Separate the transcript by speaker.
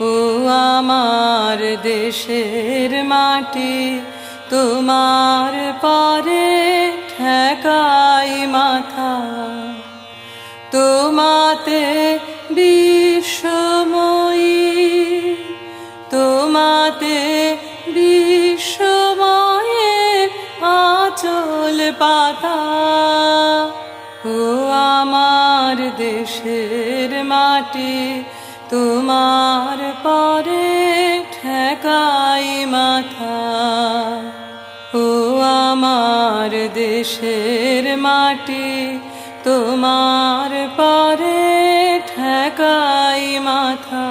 Speaker 1: ও আমার দেশের মাটি, তোমার পরে ঠেকাই মাথা। তোমাতে বিশ্বময়ী, তোমাতে বিশ্বময়ের আঁচল পাতা। ও আমার দেশের মাটি, তোমার পরে ঠেকাই মাথা। ও আমার দেশের মাটি, তোমার পরে ঠেকাই মাথা।